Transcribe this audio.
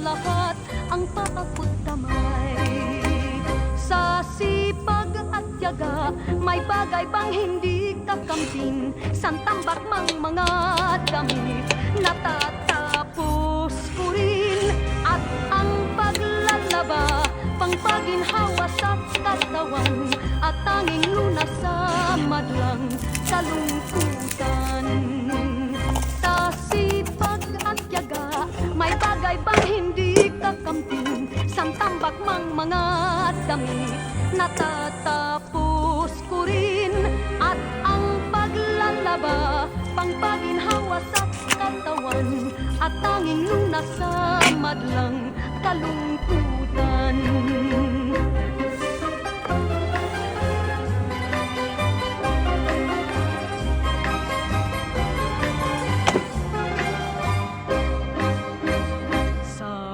lahat ang paabot damay. Sa sipag at tiyaga, may bagay bang hindi kakamping? Santambak mang mga damit, natatapos ko rin. At ang paglalaba, pangpaginhawa sa katawan, at tanging lunas sa madlang kalungkutan. Sa sipag at tiyaga, may bagay bang hindi kakamping? Santambak mang mga damit, natatapos ko rin. At ang paglalaba, pangpaginhawa sa katawan, at tanging lunas sa madlang